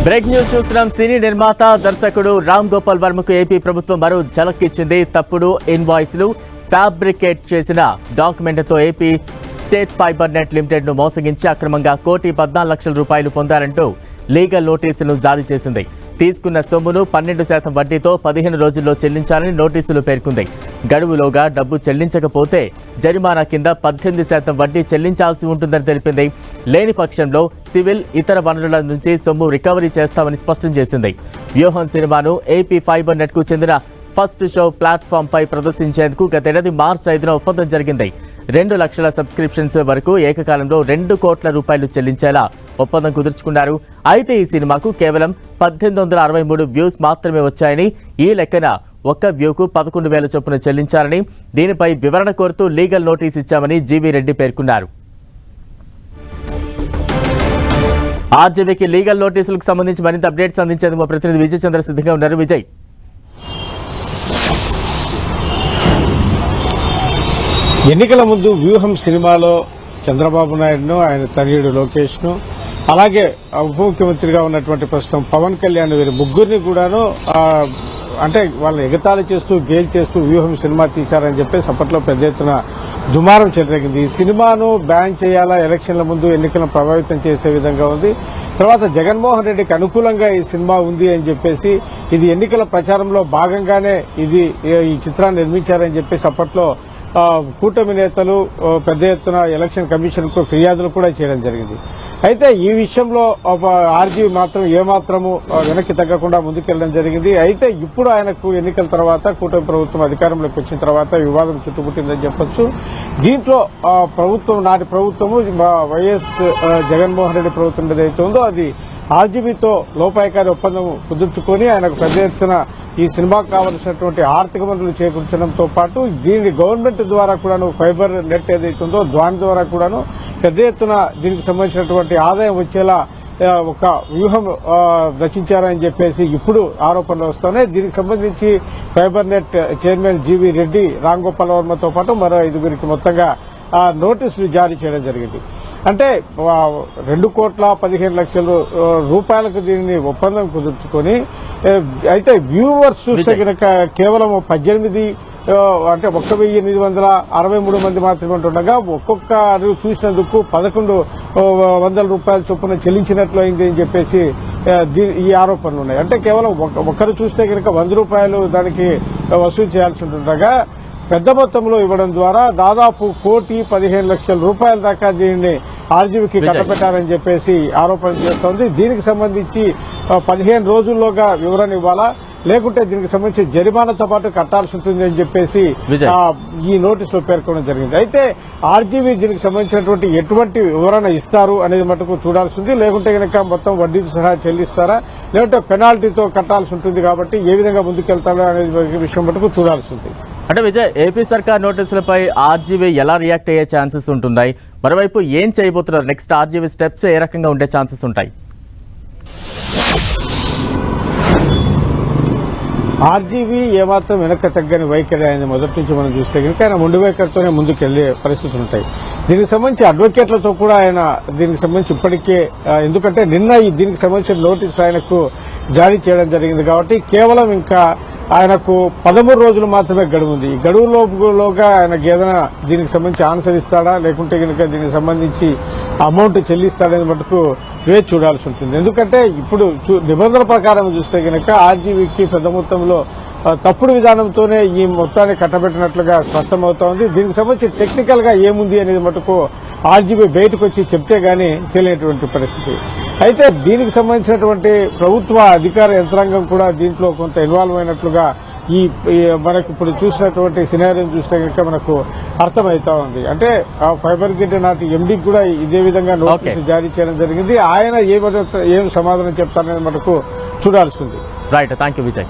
Break news చూస్తున్నాం. సినీ నిర్మాత దర్శకుడు రామ్ గోపాల్ వర్మకు ఏపీ ప్రభుత్వం మరో ఝలక్ ఇచ్చింది. తప్పుడు ఇన్వాయిస్లు ఫ్యాబ్రికేట్ చేసిన డాక్యుమెంట్తో AP state fibre net limited ను మోసగించి అక్రమంగా ₹1,14,00,000 పొందారంటూ లీగల్ నోటీసులు జారీ చేసింది. తీసుకున్న సొమ్మును 12% వడ్డీతో 15 రోజుల్లో చెల్లించాలని నోటీసులు పేర్కొంది. గడువులోగా డబ్బు చెల్లించకపోతే జరిమానా కింద 18% వడ్డీ చెల్లించాల్సి ఉంటుందని తెలిపింది. లేని పక్షంలో సివిల్ ఇతర వనరుల నుంచి సొమ్ము రికవరీ చేస్తామని స్పష్టం చేసింది. వ్యూహం సినిమాను ఏపీ ఫైబర్ నెట్ కు చెందిన ఫస్ట్ షో ప్లాట్ఫామ్ పై ప్రదర్శించేందుకు గతేడాది మార్చి 5న ఒప్పందం జరిగింది. 2 లక్షల సబ్స్క్రిప్షన్స్ వరకు ఏకకాలంలో ₹2 కోట్ల చెల్లించేలా ఒప్పందం కుదుర్చుకున్నారు. అయితే ఈ సినిమాకు కేవలం 1863 వ్యూస్ మాత్రమే వచ్చాయని, ఈ లెక్కన ఒక్క వ్యూకు 11,000 చొప్పున చెల్లించాలని, దీనిపై వివరణ కోరుతూ లీగల్ నోటీస్ ఇచ్చామని జీవీ రెడ్డి పేర్కొన్నారు. ఆర్జీవీకి లీగల్ నోటీసులకు సంబంధించి మరింత అప్డేట్స్ అందించేందుకు మా ప్రతినిధి విజయ్ చంద్ర సిద్ధంగా ఉన్నారు. విజయ్, ఎన్నికల ముందు వ్యూహం సినిమాలో చంద్రబాబు నాయుడును, ఆయన తనయుడు లోకేష్ను, అలాగే ఉప ముఖ్యమంత్రిగా ఉన్నటువంటి ప్రస్తుతం పవన్ కళ్యాణ్ వీరి ముగ్గురిని కూడాను అంటే వాళ్ళని ఎగతాళి చేస్తూ గేల్ చేస్తూ వ్యూహం సినిమా తీశారని చెప్పేసి అప్పట్లో పెద్ద ఎత్తున దుమారం చెలరేగింది. ఈ సినిమాను బ్యాన్ చేయాలా, ఎలక్షన్ల ముందు ఎన్నికలను ప్రభావితం చేసే విధంగా ఉంది. తర్వాత జగన్మోహన్ రెడ్డికి అనుకూలంగా ఈ సినిమా ఉంది అని చెప్పేసి, ఇది ఎన్నికల ప్రచారంలో భాగంగానే ఈ చిత్రాన్ని నిర్మించారని చెప్పేసి అప్పట్లో కూటమి నేతలు పెద్ద ఎత్తున ఎలక్షన్ కమిషన్ కు ఫిర్యాదులు కూడా చేయడం జరిగింది. అయితే ఈ విషయంలో ఆర్జీవీ మాత్రం ఏమాత్రము వెనక్కి తగ్గకుండా ముందుకెళ్లడం జరిగింది. అయితే ఇప్పుడు ఆయనకు ఎన్నికల తర్వాత కూటమి ప్రభుత్వం అధికారంలోకి వచ్చిన తర్వాత వివాదం చుట్టుముట్టిందని చెప్పొచ్చు. దీంట్లో నాటి ప్రభుత్వము వైఎస్ జగన్మోహన్ రెడ్డి ప్రభుత్వం ఏదైతే ఉందో అది ఆర్జీవీతో లోపాయకారి ఒప్పందం కుదుర్చుకొని ఆయనకు పెద్ద ఎత్తున ఈ సినిమాకు కావలసినటువంటి ఆర్థిక వనరులు చేకూర్చడంతో పాటు దీని గవర్నమెంట్ ద్వారా కూడాను ఫైబర్ నెట్ ఏదైతే ఉందో దాని ద్వారా కూడాను పెద్ద ఎత్తున దీనికి సంబంధించినటువంటి ఆదాయం వచ్చేలా ఒక వ్యూహం రచించారని చెప్పేసి ఇప్పుడు ఆరోపణలు వస్తున్నాయి. దీనికి సంబంధించి fibre net chairman GV Reddy, Ram Gopal వర్మతో పాటు మరో 5గురికి మొత్తంగా నోటీసులు జారీ చేయడం జరిగింది. అంటే ₹2,15,00,000 దీనిని ఒప్పందం కుదుర్చుకొని, అయితే వ్యూవర్స్ చూస్తే కనుక కేవలం 18 అంటే 1,863 మంది మాత్రమే ఉంటుండగా ఒక్కొక్కరు చూసినందుకు ₹1,100 చొప్పున చెల్లించినట్లు అయింది అని చెప్పేసి ఈ ఆరోపణలు ఉన్నాయి. అంటే కేవలం ఒక్కరు చూస్తే కనుక ₹100 దానికి వసూలు చేయాల్సి ఉంటుండగా పెద్ద మొత్తంలో ఇవ్వడం ద్వారా దాదాపు ₹1,15,00,000 దాకా దీనిని ఆర్జీవీకి కట్టబెట్టారని చెప్పేసి ఆరోపణ చేస్తోంది. దీనికి సంబంధించి 15 రోజుల్లోగా వివరణ ఇవ్వాలా, లేకుంటే దీనికి సంబంధించి జరిమానాతో పాటు కట్టాల్సి ఉంటుంది అని చెప్పేసి ఈ నోటీసులో పేర్కొనడం జరిగింది. అయితే ఆర్జీవీ దీనికి సంబంధించినటువంటి ఎటువంటి వివరణ ఇస్తారు అనేది మటుకు చూడాల్సి ఉంది. లేకుంటే కనుక మొత్తం వడ్డీతో సహా చెల్లిస్తారా, లేకుంటే పెనాల్టీతో కట్టాల్సి ఉంటుంది. కాబట్టి ఏ విధంగా ముందుకెళ్తారో అనేది విషయం మటుకు చూడాల్సి ఉంది. అంటే విజయ్, ఏపీ సర్కార్ నోటీసులపై ఆర్జీవీ ఎలా రియాక్ట్ అయ్యే ఛాన్సెస్ ఉంటున్నాయి? మరోవైపు ఏం చేయబోతున్నారు? నెక్స్ట్ ఆర్జీవీ స్టెప్స్ ఏ రకంగా ఉండే ఛాన్సెస్ ఉంటాయి? ఆర్జీవీ ఏమాత్రం వెనక్కి తగ్గని వైఖరి ఆయన మొదటి నుంచి మనం చూస్తే కనుక ఆయన మొండి వైఖరితోనే ముందుకెళ్లే పరిస్థితులు ఉంటాయి. దీనికి సంబంధించి అడ్వకేట్లతో కూడా ఆయన దీనికి సంబంధించి ఇప్పటికే, ఎందుకంటే నిన్న దీనికి సంబంధించిన నోటీసులు ఆయనకు జారీ చేయడం జరిగింది. కాబట్టి కేవలం ఇంకా ఆయనకు 13 రోజులు మాత్రమే గడువు ఉంది. ఈ గడువులోగా ఆయన ఏదైనా దీనికి సంబంధించి ఆన్సర్ ఇస్తాడా, లేకుంటే కనుక దీనికి సంబంధించి అమౌంట్ చెల్లిస్తాడని మటుకు వేచి చూడాల్సి ఉంటుంది. ఎందుకంటే ఇప్పుడు నిబంధనల ప్రకారం చూస్తే కనుక ఆర్జీవీకి పెద్ద మొత్తంలో తప్పుడు విధానంతోనే ఈ మొత్తాన్ని కట్టబెట్టినట్లుగా స్పష్టమవుతోంది. దీనికి సంబంధించి టెక్నికల్ గా ఏముంది అనేది మటుకు ఆర్జీవీ బయటకు వచ్చి చెప్తే గానీ తెలియనటువంటి పరిస్థితి. అయితే దీనికి సంబంధించినటువంటి ప్రభుత్వ అధికార యంత్రాంగం కూడా దీంట్లో కొంత ఇన్వాల్వ్ అయినట్లుగా ఈ మనకు ఇప్పుడు చూసినటువంటి సినారియోని చూస్తే కనుక మనకు అర్థమవుతా ఉంది. అంటే ఫైబర్ గ్రిడ్ నాటి ఎండీకి కూడా ఇదే విధంగా నోటీసు జారీ చేయడం జరిగింది. ఆయన ఏం సమాధానం చెప్తారనేది మనకు చూడాల్సింది. Right, thank you Vijay.